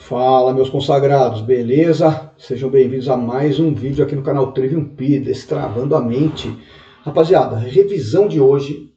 Fala, meus consagrados, beleza? Sejam bem-vindos a mais um vídeo aqui no canal Trivium P, Destravando a Mente. Rapaziada, a revisão de hoje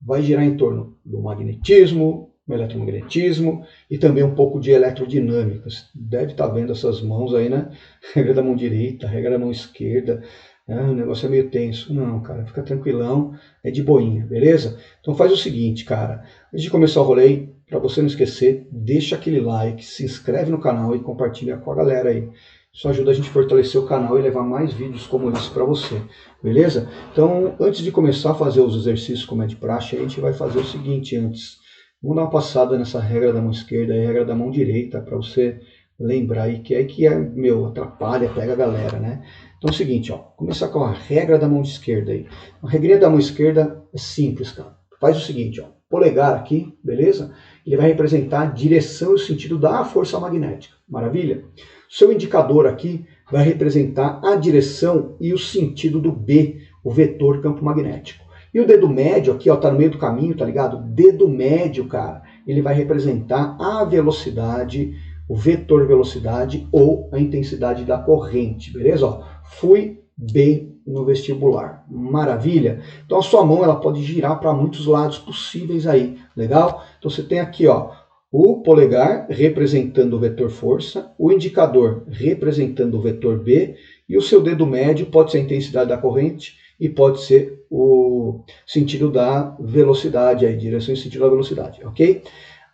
vai girar em torno do magnetismo, eletromagnetismo e também um pouco de eletrodinâmica. Você deve estar vendo essas mãos aí, né? Regra da mão direita, regra da mão esquerda. O negócio é meio tenso. Não, cara, fica tranquilão, é de boinha, beleza? Então faz o seguinte, cara, antes de começar o rolê, para você não esquecer, deixa aquele like, se inscreve no canal e compartilha com a galera aí. Isso ajuda a gente a fortalecer o canal e levar mais vídeos como esse para você, beleza? Então, antes de começar a fazer os exercícios como é de praxe, a gente vai fazer o seguinte antes. Vamos dar uma passada nessa regra da mão esquerda e regra da mão direita para você lembrar aí que atrapalha, pega a galera, né? Então é o seguinte, ó, começar com a regra da mão esquerda aí. A regrinha da mão esquerda é simples, cara. Faz o seguinte, ó, polegar aqui, beleza? Ele vai representar a direção e o sentido da força magnética. Maravilha? Seu indicador aqui vai representar a direção e o sentido do B, o vetor campo magnético. E o dedo médio aqui, ó, tá no meio do caminho, tá ligado? O dedo médio, cara, ele vai representar a velocidade, o vetor velocidade ou a intensidade da corrente, beleza? Ó, fui bem no vestibular. Maravilha? Então a sua mão ela pode girar para muitos lados possíveis aí, legal? Então você tem aqui, ó, o polegar representando o vetor força, o indicador representando o vetor B e o seu dedo médio pode ser a intensidade da corrente e pode ser o sentido da velocidade, aí, direção e sentido da velocidade, ok?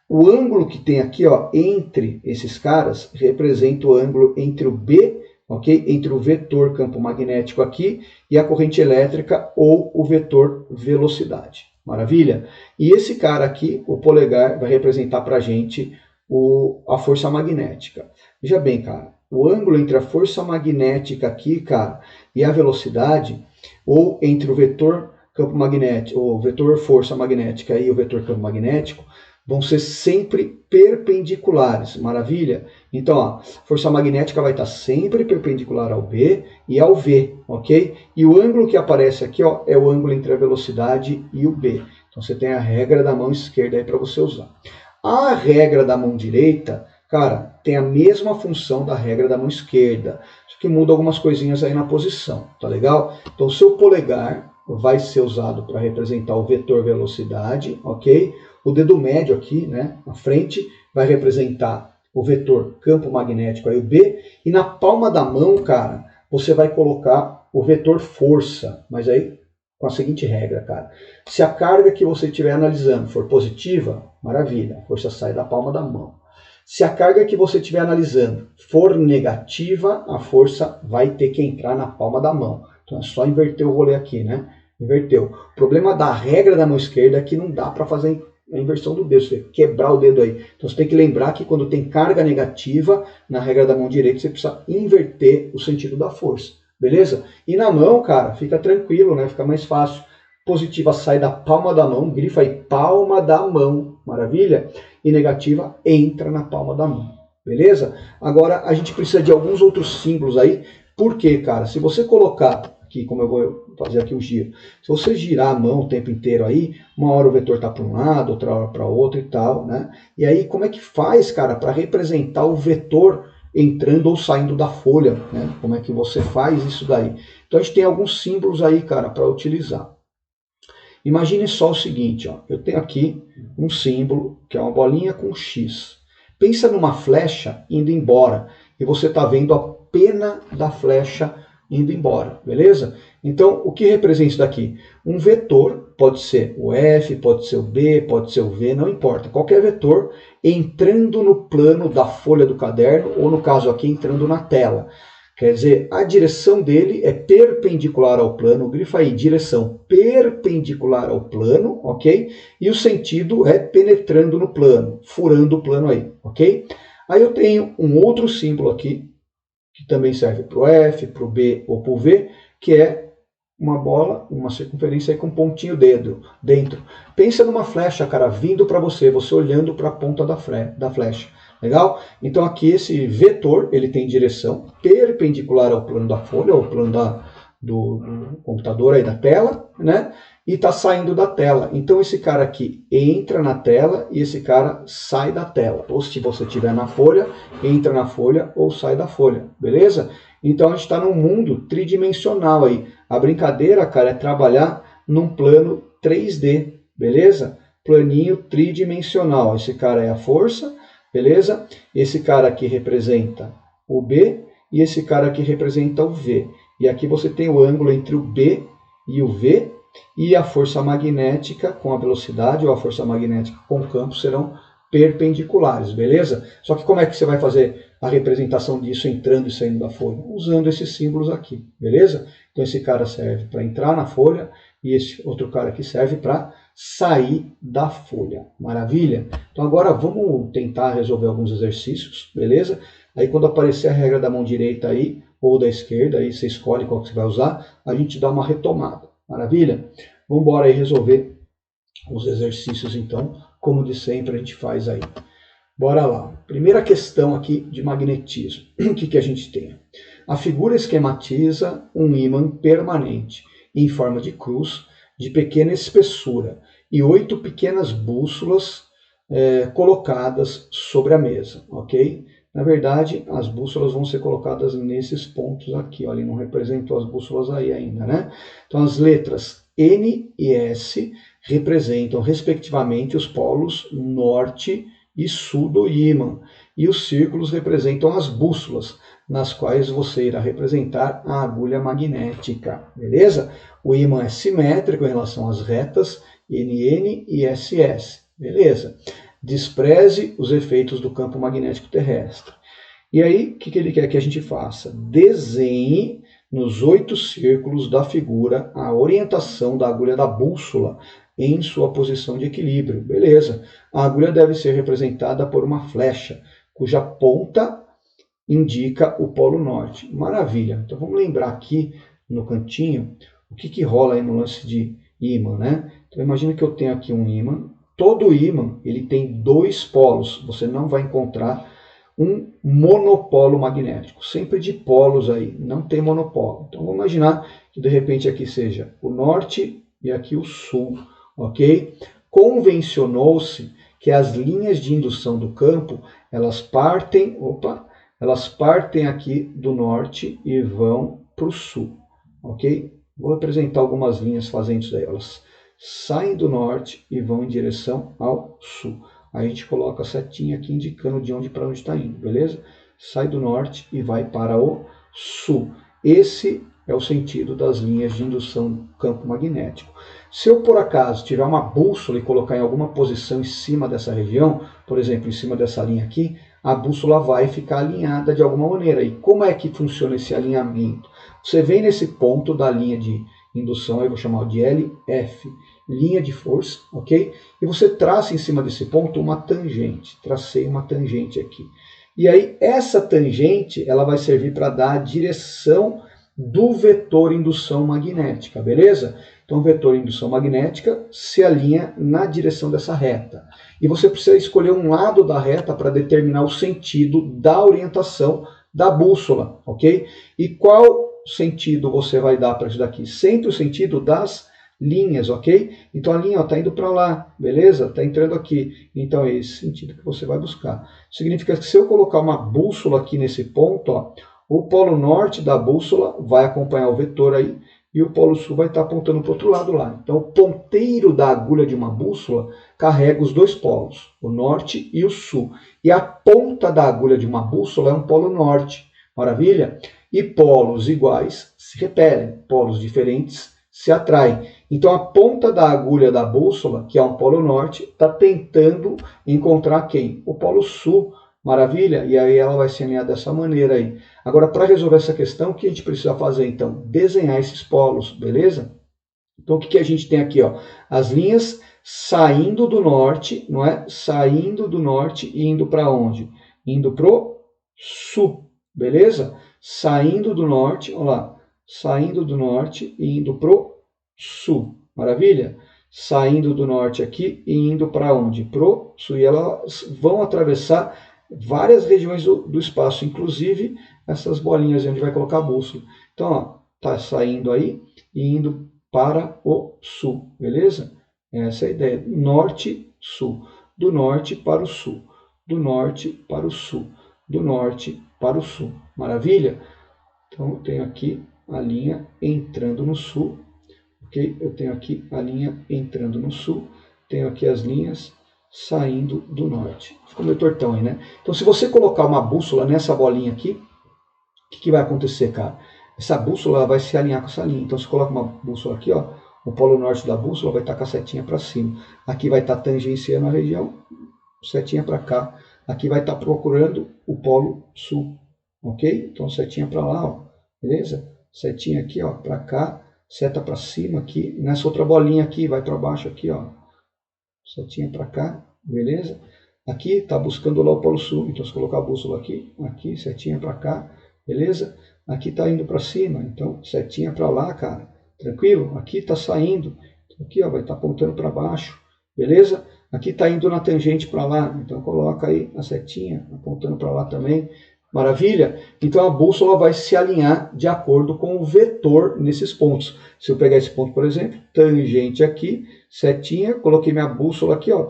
O ângulo que tem aqui, ó, entre esses caras representa o ângulo entre o B, ok? Entre o vetor campo magnético aqui e a corrente elétrica ou o vetor velocidade. Maravilha? E esse cara aqui, o polegar, vai representar para a gente a força magnética. Veja bem, cara, o ângulo entre a força magnética aqui, cara, e a velocidade, ou entre o vetor campo magnético, ou vetor força magnética e o vetor campo magnético, vão ser sempre perpendiculares, maravilha? Então, ó, a força magnética vai estar sempre perpendicular ao B e ao V, ok? E o ângulo que aparece aqui, ó, é o ângulo entre a velocidade e o B. Então, você tem a regra da mão esquerda aí para você usar. A regra da mão direita, cara, tem a mesma função da regra da mão esquerda, só que muda algumas coisinhas aí na posição, tá legal? Então, o seu polegar vai ser usado para representar o vetor velocidade, ok? O dedo médio aqui, né, na frente, vai representar o vetor campo magnético, aí o B, e na palma da mão, cara, você vai colocar o vetor força, mas aí com a seguinte regra, cara. Se a carga que você estiver analisando for positiva, maravilha, a força sai da palma da mão. Se a carga que você estiver analisando for negativa, a força vai ter que entrar na palma da mão. Então é só inverter o rolê aqui, né? Inverteu. O problema da regra da mão esquerda é que não dá para fazer a inversão do dedo, você quebrar o dedo aí. Então você tem que lembrar que quando tem carga negativa, na regra da mão direita, você precisa inverter o sentido da força, beleza? E na mão, cara, fica tranquilo, né? Fica mais fácil. Positiva sai da palma da mão, grifa aí, palma da mão, maravilha? E negativa entra na palma da mão, beleza? Agora a gente precisa de alguns outros símbolos aí, porque, cara, se você colocar aqui, como eu vou fazer aqui um giro. Se você girar a mão o tempo inteiro aí, uma hora o vetor está para um lado, outra hora para outro e tal, né? E aí como é que faz, cara, para representar o vetor entrando ou saindo da folha, né? Como é que você faz isso daí? Então a gente tem alguns símbolos aí, cara, para utilizar. Imagine só o seguinte, ó, eu tenho aqui um símbolo que é uma bolinha com X. Pensa numa flecha indo embora e você está vendo a pena da flecha indo embora, beleza? Então, o que representa isso daqui? Um vetor, pode ser o F, pode ser o B, pode ser o V, não importa. Qualquer vetor entrando no plano da folha do caderno, ou no caso aqui, entrando na tela. Quer dizer, a direção dele é perpendicular ao plano, grifa aí, direção perpendicular ao plano, ok? E o sentido é penetrando no plano, furando o plano aí, ok? Aí eu tenho um outro símbolo aqui, que também serve para o F, para o B ou para o V, que é uma bola, uma circunferência aí com um pontinho dentro. Pensa numa flecha, cara, vindo para você olhando para a ponta da flecha. Legal? Então aqui esse vetor, ele tem direção perpendicular ao plano da folha, ao plano do computador aí da tela, né? E está saindo da tela. Então esse cara aqui entra na tela e esse cara sai da tela. Ou se você estiver na folha, entra na folha ou sai da folha, beleza? Então a gente está num mundo tridimensional aí. A brincadeira, cara, é trabalhar num plano 3D, beleza? Planinho tridimensional. Esse cara é a força, beleza? Esse cara aqui representa o B e esse cara aqui representa o V. E aqui você tem o ângulo entre o B e o V, e a força magnética com a velocidade ou a força magnética com o campo serão perpendiculares, beleza? Só que como é que você vai fazer a representação disso entrando e saindo da folha? Usando esses símbolos aqui, beleza? Então esse cara serve para entrar na folha e esse outro cara aqui serve para sair da folha. Maravilha? Então agora vamos tentar resolver alguns exercícios, beleza? Aí quando aparecer a regra da mão direita aí, ou da esquerda, aí você escolhe qual que você vai usar, a gente dá uma retomada. Maravilha? Vamos embora aí resolver os exercícios então, como de sempre a gente faz aí. Bora lá. Primeira questão aqui de magnetismo. O que a gente tem? A figura esquematiza um ímã permanente em forma de cruz de pequena espessura e 8 pequenas bússolas colocadas sobre a mesa, ok? Na verdade, as bússolas vão ser colocadas nesses pontos aqui, ó, ele não representou as bússolas aí ainda, né? Então, as letras N e S representam, respectivamente, os polos norte e sul do ímã, e os círculos representam as bússolas, nas quais você irá representar a agulha magnética, beleza? O ímã é simétrico em relação às retas NN e SS, beleza? Despreze os efeitos do campo magnético terrestre. E aí, o que ele quer que a gente faça? Desenhe nos 8 círculos da figura a orientação da agulha da bússola em sua posição de equilíbrio. Beleza. A agulha deve ser representada por uma flecha, cuja ponta indica o polo norte. Maravilha. Então vamos lembrar aqui no cantinho o que rola aí no lance de ímã, né? Então imagina que eu tenho aqui um ímã. Todo ímã ele tem 2 polos. Você não vai encontrar um monopolo magnético. Sempre de polos aí, não tem monopolo. Então vamos imaginar que de repente aqui seja o norte e aqui o sul, ok? Convencionou-se que as linhas de indução do campo, elas partem aqui do norte e vão para o sul, ok? Vou representar algumas linhas fazendo isso daí. Elas saem do norte e vão em direção ao sul. Aí a gente coloca a setinha aqui indicando de onde para onde está indo, beleza? Sai do norte e vai para o sul. Esse é o sentido das linhas de indução do campo magnético. Se eu, por acaso, tiver uma bússola e colocar em alguma posição em cima dessa região, por exemplo, em cima dessa linha aqui, a bússola vai ficar alinhada de alguma maneira. E como é que funciona esse alinhamento? Você vem nesse ponto da linha de indução, eu vou chamar de LF, linha de força, ok? E você traça em cima desse ponto uma tangente. Tracei uma tangente aqui. E aí, essa tangente, ela vai servir para dar a direção do vetor indução magnética, beleza? Então, o vetor indução magnética se alinha na direção dessa reta. E você precisa escolher um lado da reta para determinar o sentido da orientação da bússola, ok? E qual sentido você vai dar para isso daqui? Sempre o sentido das linhas, ok? Então a linha está indo para lá, beleza? Está entrando aqui. Então é esse sentido que você vai buscar. Significa que se eu colocar uma bússola aqui nesse ponto, ó, o polo norte da bússola vai acompanhar o vetor aí e o polo sul vai estar apontando para o outro lado lá. Então o ponteiro da agulha de uma bússola carrega os 2 polos, o norte e o sul. E a ponta da agulha de uma bússola é um polo norte. Maravilha? E polos iguais se repelem, polos diferentes se atraem. Então a ponta da agulha da bússola, que é um polo norte, está tentando encontrar quem? O polo sul. Maravilha? E aí ela vai se alinhar dessa maneira aí. Agora, para resolver essa questão, o que a gente precisa fazer então? Desenhar esses polos, beleza? Então o que a gente tem aqui? Ó? As linhas saindo do norte, não é? Saindo do norte e indo para onde? Indo para o sul, beleza? Saindo do norte, olha lá, saindo do norte e indo para o sul, maravilha? Saindo do norte aqui e indo para onde? Para o sul, e elas vão atravessar várias regiões do espaço, inclusive essas bolinhas onde vai colocar a bússola. Então, ó, tá saindo aí e indo para o sul, beleza? Essa é a ideia, norte-sul, do norte para o sul, do norte para o sul, do norte para o sul, maravilha? Então eu tenho aqui a linha entrando no sul, ok? Eu tenho aqui a linha entrando no sul, tenho aqui as linhas saindo do norte. Ficou meio tortão aí, né? Então se você colocar uma bússola nessa bolinha aqui, o que vai acontecer, cara? Essa bússola vai se alinhar com essa linha. Então, se coloca uma bússola aqui, ó, o polo norte da bússola vai estar com a setinha para cima. Aqui vai estar tangenciando a região, setinha para cá. Aqui vai estar procurando o polo sul, ok? Então, setinha para lá, ó, beleza? Setinha aqui, ó, para cá, seta para cima aqui. Nessa outra bolinha aqui, vai para baixo aqui, ó. Setinha para cá, beleza? Aqui está buscando lá o polo sul. Então, se colocar a bússola aqui, aqui, setinha para cá. Beleza? Aqui está indo para cima, então setinha para lá, cara. Tranquilo? Aqui está saindo. Então, aqui ó, vai estar apontando para baixo. Beleza? Aqui está indo na tangente para lá. Então coloca aí a setinha apontando para lá também. Maravilha? Então a bússola vai se alinhar de acordo com o vetor nesses pontos. Se eu pegar esse ponto, por exemplo, tangente aqui, setinha, coloquei minha bússola aqui, ó.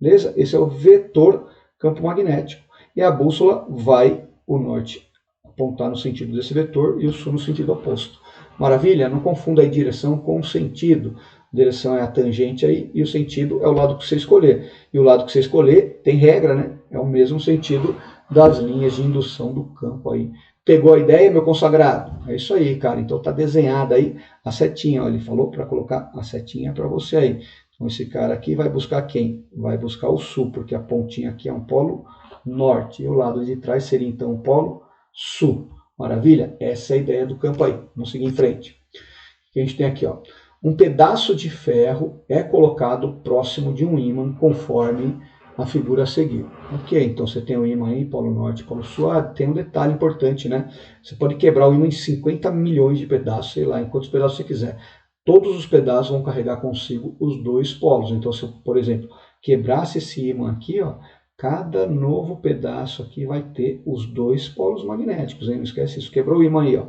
Beleza? Esse é o vetor campo magnético. E a bússola vai, o norte apontar no sentido desse vetor e o sul no sentido oposto. Maravilha? Não confunda aí direção com sentido. Direção é a tangente aí e o sentido é o lado que você escolher. E o lado que você escolher tem regra, né? É o mesmo sentido das linhas de indução do campo aí. Pegou a ideia, meu consagrado? É isso aí, cara. Então tá desenhada aí a setinha. Ó, ele falou para colocar a setinha para você aí. Então esse cara aqui vai buscar quem? Vai buscar o sul, porque a pontinha aqui é um polo norte. E o lado de trás seria então o polo sul. Maravilha? Essa é a ideia do campo aí. Vamos seguir em frente. O que a gente tem aqui, ó? Um pedaço de ferro é colocado próximo de um ímã conforme a figura a seguir. Ok, então você tem o ímã aí, polo norte, polo sul. Ah, tem um detalhe importante, né? Você pode quebrar o ímã em 50 milhões de pedaços, sei lá, em quantos pedaços você quiser. Todos os pedaços vão carregar consigo os dois polos. Então, se eu, por exemplo, quebrasse esse ímã aqui, ó, cada novo pedaço aqui vai ter os dois polos magnéticos, hein? Não esquece isso. Quebrou o ímã aí, ó.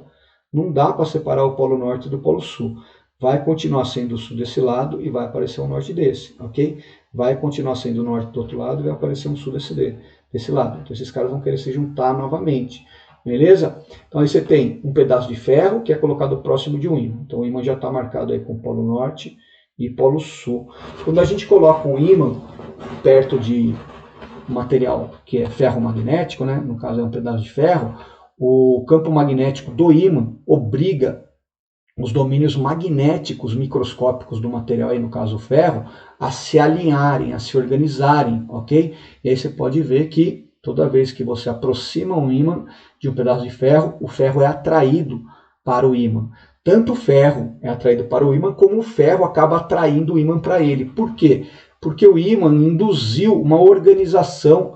Não dá para separar o polo norte do polo sul. Vai continuar sendo o sul desse lado e vai aparecer o norte desse, ok? Vai continuar sendo o norte do outro lado e vai aparecer um sul desse lado. Então esses caras vão querer se juntar novamente, beleza? Então aí você tem um pedaço de ferro que é colocado próximo de um ímã. Então o ímã já está marcado aí com polo norte e polo sul. Quando a gente coloca um ímã perto de material que é ferro magnético, né? No caso é um pedaço de ferro, o campo magnético do ímã obriga os domínios magnéticos microscópicos do material, aí no caso o ferro, a se alinharem, a se organizarem, ok? E aí você pode ver que toda vez que você aproxima um ímã de um pedaço de ferro, o ferro é atraído para o ímã. Tanto o ferro é atraído para o ímã, como o ferro acaba atraindo o ímã para ele. Por quê? Porque o ímã induziu uma organização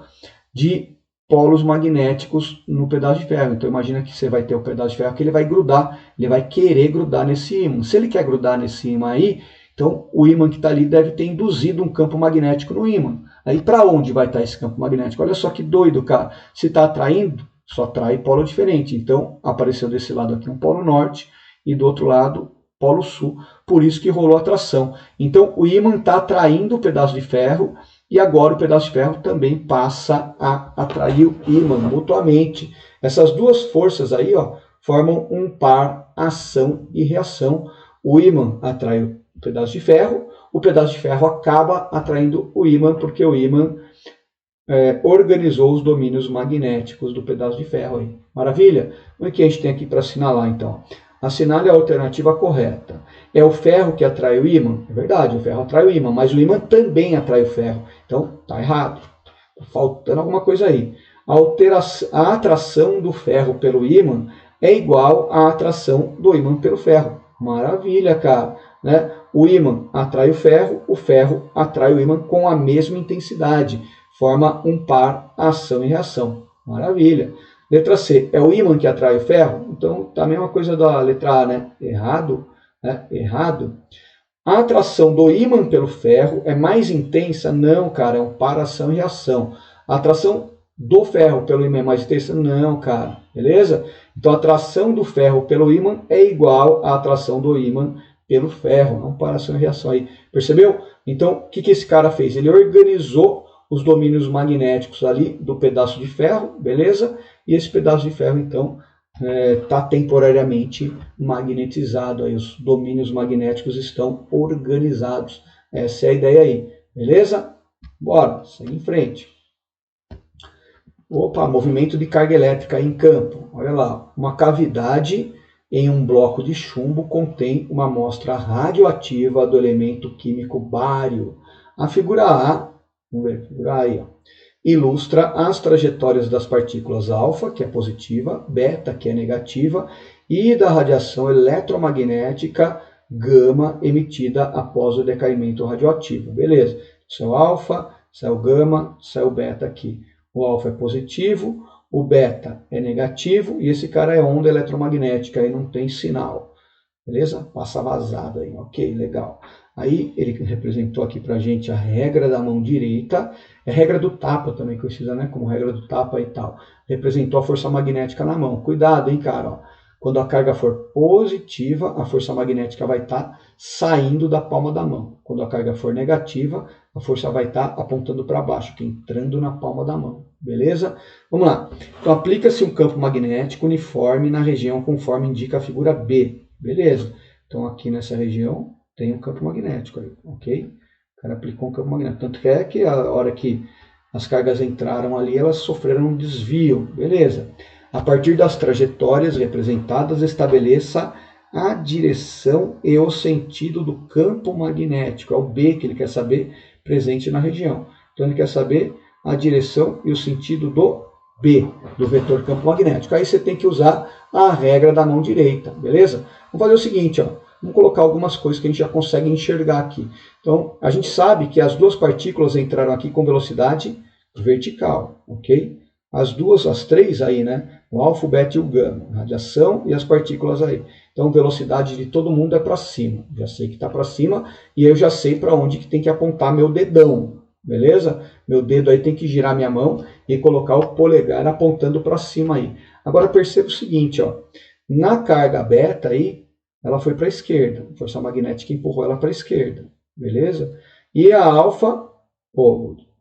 de polos magnéticos no pedaço de ferro. Então imagina que você vai ter o pedaço de ferro que ele vai grudar, ele vai querer grudar nesse ímã. Se ele quer grudar nesse ímã aí, então o ímã que está ali deve ter induzido um campo magnético no ímã. Aí para onde vai estar esse campo magnético? Olha só que doido, cara. Se está atraindo, só atrai polo diferente. Então apareceu desse lado aqui um polo norte e do outro lado polo sul. Por isso que rolou atração. Então o ímã está atraindo o pedaço de ferro e agora o pedaço de ferro também passa a atrair o ímã mutuamente. Essas duas forças aí, ó, formam um par ação e reação. O ímã atrai o pedaço de ferro acaba atraindo o ímã porque o ímã organizou os domínios magnéticos do pedaço de ferro aí. Maravilha? O que a gente tem aqui para assinalar então? Assinale a alternativa correta. É o ferro que atrai o ímã? É verdade, o ferro atrai o ímã, mas o ímã também atrai o ferro. Então, está errado. Está faltando alguma coisa aí. A atração do ferro pelo ímã é igual à atração do ímã pelo ferro. Maravilha, cara. Né? O ímã atrai o ferro atrai o ímã com a mesma intensidade. Forma um par ação e reação. Maravilha. Letra C, é o ímã que atrai o ferro? Então, tá a mesma coisa da letra A, né? Errado, né? Errado. A atração do ímã pelo ferro é mais intensa? Não, cara, é um par ação e reação. A atração do ferro pelo ímã é mais intensa? Não, cara, beleza? Então, a atração do ferro pelo ímã é igual à atração do ímã pelo ferro, não para ação e reação aí. Percebeu? Então, o que esse cara fez? Ele organizou os domínios magnéticos ali do pedaço de ferro, beleza? E esse pedaço de ferro, então, está temporariamente magnetizado. Aí, os domínios magnéticos estão organizados. Essa é a ideia aí, beleza? Bora, segue em frente. Opa, movimento de carga elétrica em campo. Olha lá, uma cavidade em um bloco de chumbo contém uma amostra radioativa do elemento químico bário. A figura A, vamos ver, a figura A aí, ó, ilustra as trajetórias das partículas alfa, que é positiva, beta, que é negativa, e da radiação eletromagnética gama emitida após o decaimento radioativo. Beleza, céu alfa, céu gama, céu beta aqui. O alfa é positivo, o beta é negativo e esse cara é onda eletromagnética, aí não tem sinal. Beleza? Passa vazado aí, ok, legal. Aí ele representou aqui pra gente a regra da mão direita, é a regra do tapa também, conhecida, né, como regra do tapa e tal. Representou a força magnética na mão. Cuidado, hein, cara, ó. Quando a carga for positiva, a força magnética vai estar saindo da palma da mão. Quando a carga for negativa, a força vai estar apontando para baixo, que entrando na palma da mão. Beleza? Vamos lá. Então, aplica-se um campo magnético uniforme na região conforme indica a figura B. Beleza? Então, aqui nessa região tem um campo magnético, aí, ok? O cara aplicou um campo magnético. Tanto que a hora que as cargas entraram ali, elas sofreram um desvio. Beleza? A partir das trajetórias representadas, estabeleça a direção e o sentido do campo magnético. É o B que ele quer saber presente na região. Então ele quer saber a direção e o sentido do B, do vetor campo magnético. Aí você tem que usar a regra da mão direita, beleza? Vamos fazer o seguinte, ó. Vamos colocar algumas coisas que a gente já consegue enxergar aqui. Então, a gente sabe que as duas partículas entraram aqui com velocidade vertical, ok? As três aí, né? O alfa, o beta e o gama, radiação e as partículas aí. Então, velocidade de todo mundo é para cima. Já sei que está para cima e eu já sei para onde que tem que apontar meu dedão, beleza? Meu dedo aí tem que girar minha mão e colocar o polegar apontando para cima aí. Agora perceba o seguinte, ó. Na carga beta aí, ela foi para a esquerda. A força magnética empurrou ela para a esquerda, beleza? E a alfa,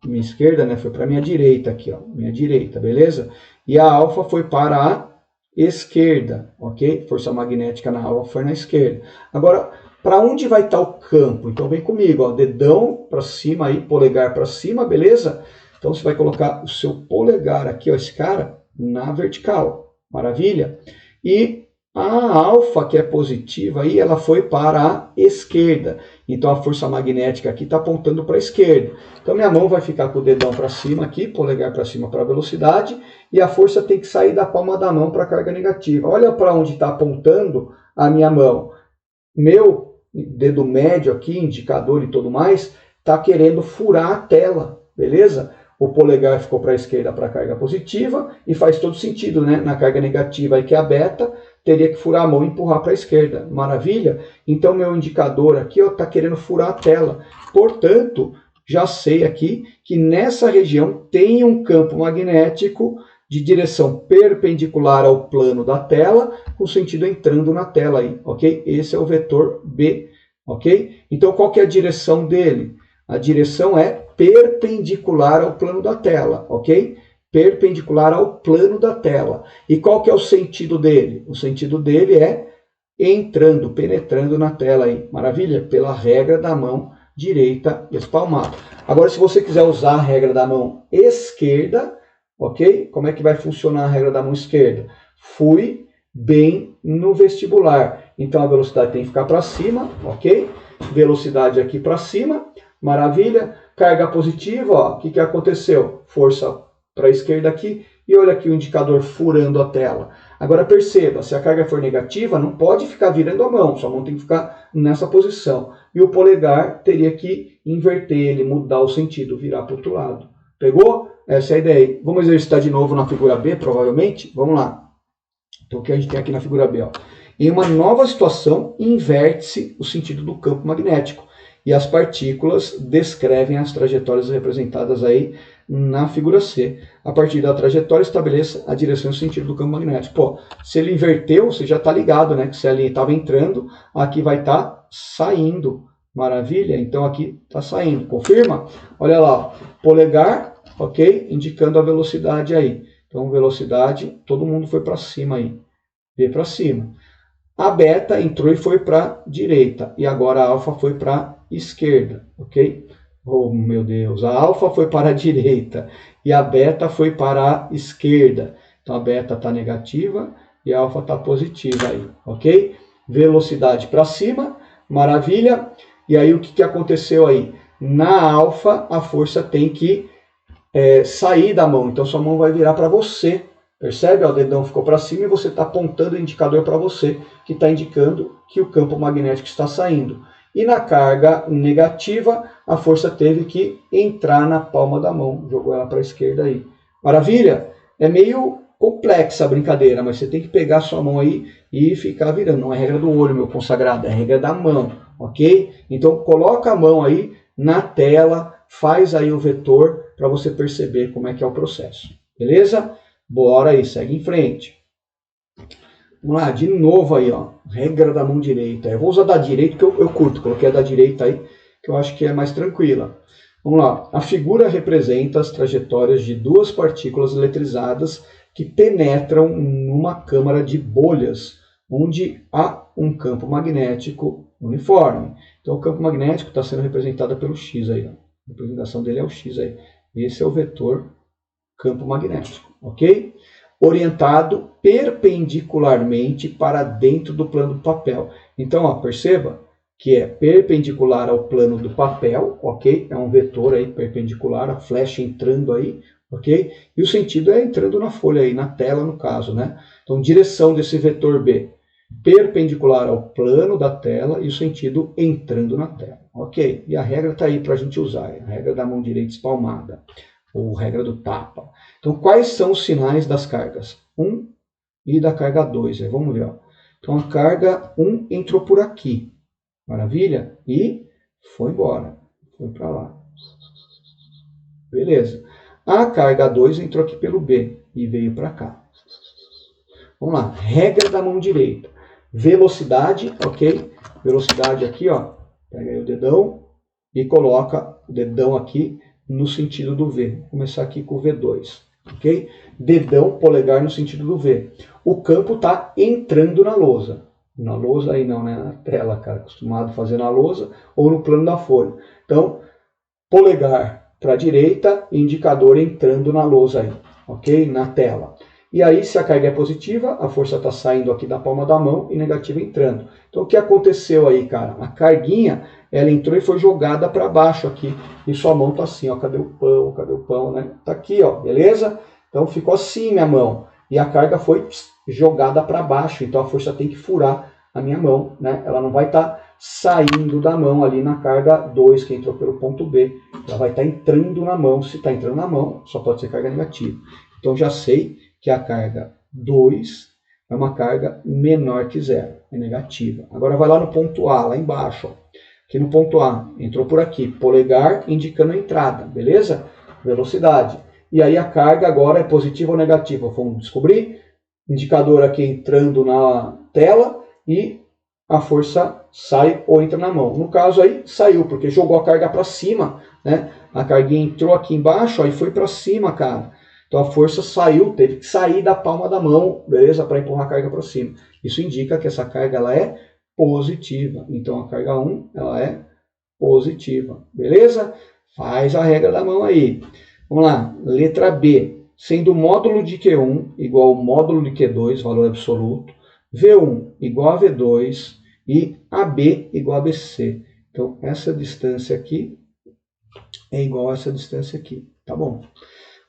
minha esquerda, né, foi para minha direita aqui, ó, minha direita, beleza? E a alfa foi para a esquerda, ok? Força magnética na alfa foi na esquerda. Agora, para onde vai estar o campo? Então vem comigo, ó, dedão para cima aí, polegar para cima, beleza? Então você vai colocar o seu polegar aqui, ó, esse cara, na vertical, maravilha? E a alfa, que é positiva, aí ela foi para a esquerda. Então a força magnética aqui está apontando para a esquerda. Então minha mão vai ficar com o dedão para cima aqui, polegar para cima para a velocidade, e a força tem que sair da palma da mão para a carga negativa. Olha para onde está apontando a minha mão. Meu dedo médio aqui, indicador e tudo mais, está querendo furar a tela, beleza? O polegar ficou para a esquerda para a carga positiva, e faz todo sentido, né? Na carga negativa, aí que é a beta, teria que furar a mão e empurrar para a esquerda. Maravilha? Então, meu indicador aqui está querendo furar a tela. Portanto, já sei aqui que nessa região tem um campo magnético de direção perpendicular ao plano da tela, com sentido entrando na tela aí, ok? Esse é o vetor B, ok? Então, qual que é a direção dele? A direção é perpendicular ao plano da tela, ok? Perpendicular ao plano da tela. E qual que é o sentido dele? O sentido dele é entrando, penetrando na tela aí. Maravilha? Pela regra da mão direita espalmada. Agora, se você quiser usar a regra da mão esquerda, ok? Como é que vai funcionar a regra da mão esquerda? Fui bem no vestibular. Então, a velocidade tem que ficar para cima, ok? Velocidade aqui para cima. Maravilha? Carga positiva, ó. O que aconteceu? Força para a esquerda aqui, e olha aqui o indicador furando a tela. Agora perceba, se a carga for negativa, não pode ficar virando a mão, sua mão tem que ficar nessa posição. E o polegar teria que inverter ele, mudar o sentido, virar para o outro lado. Pegou? Essa é a ideia. Vamos exercitar de novo na figura B, provavelmente? Vamos lá. Então o que a gente tem aqui na figura B? Ó? Em uma nova situação, inverte-se o sentido do campo magnético. E as partículas descrevem as trajetórias representadas aí na figura C. A partir da trajetória, estabeleça a direção e o sentido do campo magnético. Pô, se ele inverteu, você já está ligado, né? Que se ali estava entrando, aqui vai estar saindo. Maravilha? Então aqui está saindo. Confirma? Olha lá, polegar, ok? Indicando a velocidade aí. Então, velocidade, todo mundo foi para cima aí. V para cima. A beta entrou e foi para a direita. E agora a alfa foi para a esquerda, ok? Oh, meu Deus. A alfa foi para a direita e a beta foi para a esquerda. Então, a beta está negativa e a alfa está positiva aí, ok? Velocidade para cima, maravilha. E aí, o que aconteceu aí? Na alfa, a força tem que sair da mão. Então, sua mão vai virar para você. Percebe? O dedão ficou para cima e você está apontando o indicador para você, que está indicando que o campo magnético está saindo. E na carga negativa, a força teve que entrar na palma da mão. Jogou ela para a esquerda aí. Maravilha? É meio complexa a brincadeira, mas você tem que pegar a sua mão aí e ficar virando. Não é regra do olho, meu consagrado, é regra da mão, ok? Então, coloca a mão aí na tela, faz aí o vetor para você perceber como é que é o processo. Beleza? Bora aí, segue em frente. Vamos lá, de novo aí, ó. Regra da mão direita. Eu vou usar da direita, que eu curto. Coloquei a da direita aí, que eu acho que é mais tranquila. Vamos lá. A figura representa as trajetórias de duas partículas eletrizadas que penetram numa câmara de bolhas, onde há um campo magnético uniforme. Então, o campo magnético está sendo representado pelo X aí, ó. A representação dele é o X aí. Esse é o vetor campo magnético, ok? Orientado perpendicularmente para dentro do plano do papel. Então, ó, perceba que é perpendicular ao plano do papel, ok? É um vetor aí perpendicular, a flecha entrando aí, ok? E o sentido é entrando na folha aí, na tela no caso, né? Então, direção desse vetor B, perpendicular ao plano da tela e o sentido entrando na tela, ok? E a regra está aí para a gente usar, é a regra da mão direita espalmada, ou regra do tapa. Então, quais são os sinais das cargas 1 e da carga 2? Vamos ver. Ó. Então, a carga 1 entrou por aqui. Maravilha? E foi embora. Foi para lá. Beleza. A carga 2 entrou aqui pelo B e veio para cá. Vamos lá. Regra da mão direita. Velocidade, ok? Velocidade aqui, ó. Pega aí o dedão e coloca o dedão aqui no sentido do V. Vou começar aqui com o V2, ok? Dedão, polegar no sentido do V. O campo está entrando na lousa. Na lousa aí não, né? Na tela, cara. Acostumado a fazer na lousa ou no plano da folha. Então, polegar para a direita, indicador entrando na lousa aí, ok? Na tela. E aí, se a carga é positiva, a força está saindo aqui da palma da mão e negativa entrando. Então, o que aconteceu aí, cara? A carguinha, ela entrou e foi jogada para baixo aqui. E sua mão tá assim, ó. Cadê o pão? Cadê o pão, né? Tá aqui, ó. Beleza? Então, ficou assim minha mão. E a carga foi jogada para baixo. Então, a força tem que furar a minha mão, né? Ela não vai estar saindo da mão ali na carga 2, que entrou pelo ponto B. Ela vai estar entrando na mão. Se está entrando na mão, só pode ser carga negativa. Então, já sei que a carga 2 é uma carga menor que zero, é negativa. Agora vai lá no ponto A, lá embaixo. Ó. Aqui no ponto A, entrou por aqui, polegar indicando a entrada, beleza? Velocidade. E aí a carga agora é positiva ou negativa? Vamos descobrir. Indicador aqui entrando na tela e a força sai ou entra na mão. No caso aí, saiu, porque jogou a carga para cima, né? A carguinha entrou aqui embaixo ó, e foi para cima, cara. Então a força saiu, teve que sair da palma da mão, beleza? Para empurrar a carga para cima. Isso indica que essa carga ela é positiva. Então a carga 1 ela é positiva, beleza? Faz a regra da mão aí. Vamos lá, letra B. Sendo o módulo de Q1 igual ao módulo de Q2, valor absoluto, V1 igual a V2 e AB igual a BC. Então essa distância aqui é igual a essa distância aqui, tá bom?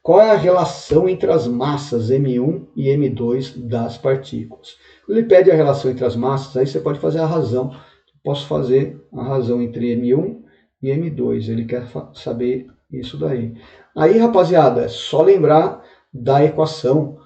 Qual é a relação entre as massas M1 e M2 das partículas? Quando ele pede a relação entre as massas, aí você pode fazer a razão. Posso fazer a razão entre M1 e M2. Ele quer saber isso daí. Aí, rapaziada, é só lembrar da equação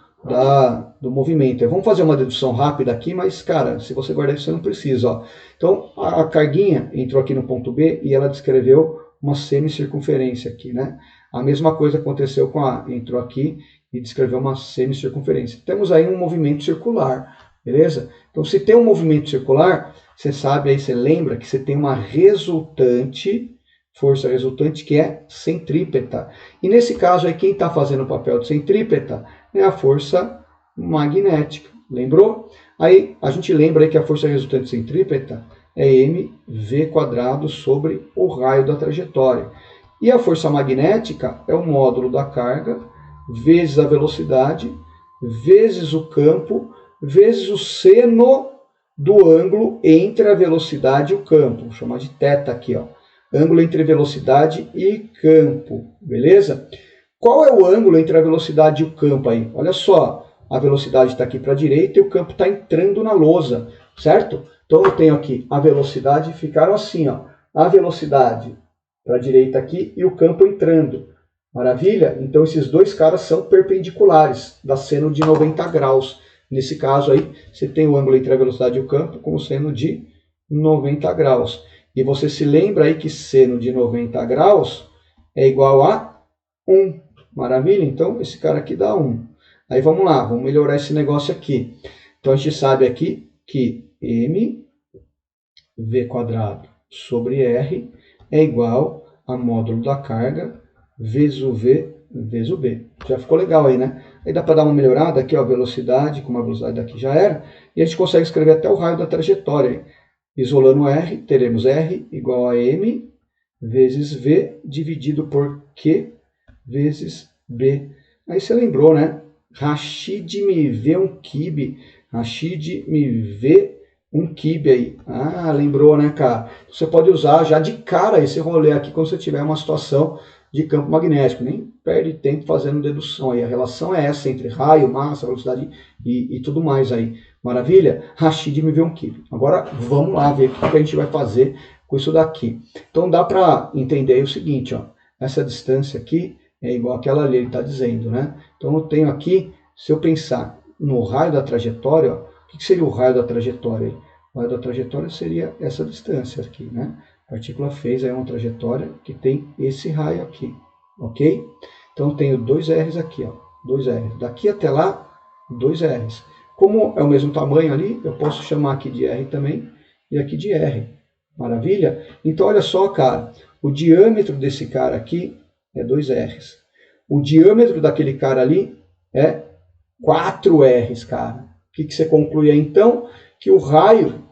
do movimento. Vamos fazer uma dedução rápida aqui, mas, cara, se você guardar isso, você não precisa. Ó. Então, a carguinha entrou aqui no ponto B e ela descreveu uma semicircunferência aqui, né? A mesma coisa aconteceu com a... Entrou aqui e descreveu uma semicircunferência. Temos aí um movimento circular, beleza? Então, se tem um movimento circular, você sabe aí, você lembra que você tem uma resultante, força resultante, que é centrípeta. E nesse caso aí, quem está fazendo o papel de centrípeta é a força magnética. Lembrou? Aí a gente lembra aí que a força resultante centrípeta é mv² sobre o raio da trajetória. E a força magnética é o módulo da carga vezes a velocidade, vezes o campo, vezes o seno do ângulo entre a velocidade e o campo. Vou chamar de θ aqui, ó. Ângulo entre velocidade e campo, beleza? Qual é o ângulo entre a velocidade e o campo aí? Olha só, a velocidade está aqui para a direita e o campo está entrando na lousa, certo? Então eu tenho aqui a velocidade, ficaram assim, ó. A velocidade para a direita aqui e o campo entrando. Maravilha? Então esses dois caras são perpendiculares, dá seno de 90 graus. Nesse caso aí, você tem o ângulo entre a velocidade e o campo com o seno de 90 graus. E você se lembra aí que seno de 90 graus é igual a 1. Maravilha? Então esse cara aqui dá 1. Aí vamos lá, vamos melhorar esse negócio aqui. Então a gente sabe aqui que mv² sobre r é igual a módulo da carga vezes o v vezes o b. Já ficou legal aí, né? Aí dá para dar uma melhorada aqui, ó, velocidade, como a velocidade daqui já era, e a gente consegue escrever até o raio da trajetória. Isolando r, teremos r igual a m vezes v dividido por q vezes b. Aí você lembrou, né? Rashid me vê um kibe. Rashid me vê um kibe aí. Ah, lembrou, né, cara? Você pode usar já de cara esse rolê aqui quando você tiver uma situação de campo magnético. Nem perde tempo fazendo dedução aí. A relação é essa entre raio, massa, velocidade e tudo mais aí. Maravilha? Rashid me vê um kibe. Agora vamos lá ver o que a gente vai fazer com isso daqui. Então dá para entender aí o seguinte, ó. Essa distância aqui é igual àquela ali, ele está dizendo, né? Então eu tenho aqui, se eu pensar no raio da trajetória, ó, o que seria o raio da trajetória aí? O raio da trajetória seria essa distância aqui, né? A partícula fez aí uma trajetória que tem esse raio aqui, ok? Então eu tenho 2 R's aqui, ó, 2 R's. Daqui até lá, 2 R's. Como é o mesmo tamanho ali, eu posso chamar aqui de R também e aqui de R. Maravilha? Então olha só, cara, o diâmetro desse cara aqui é 2 R's. O diâmetro daquele cara ali é 4 R's, cara. O que você conclui aí, então? Que o raio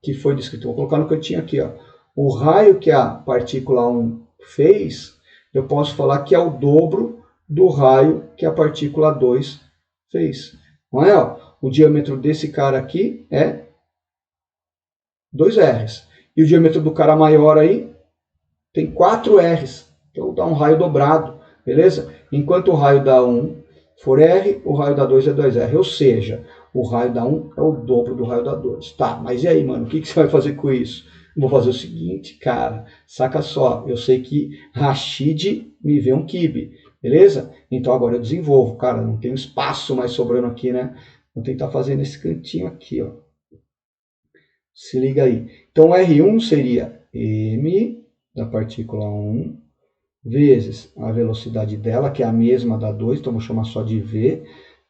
que foi descrito, vou colocar no cantinho aqui, ó. O raio que a partícula 1 fez, eu posso falar que é o dobro do raio que a partícula 2 fez. Não é? Ó? O diâmetro desse cara aqui é 2 R's. E o diâmetro do cara maior aí tem 4 R's. Então dá um raio dobrado, beleza? Enquanto o raio da 1 for R, o raio da 2 é 2R. Ou seja, o raio da 1 é o dobro do raio da 2. Tá, mas e aí, mano? O que você vai fazer com isso? Vou fazer o seguinte, cara. Saca só, eu sei que Rashid me vê um kibe, beleza? Então agora eu desenvolvo, cara. Não tem espaço mais sobrando aqui, né? Vou tentar fazer nesse cantinho aqui, ó. Se liga aí. Então R1 seria m da partícula 1 vezes a velocidade dela, que é a mesma da 2, então vou chamar só de v,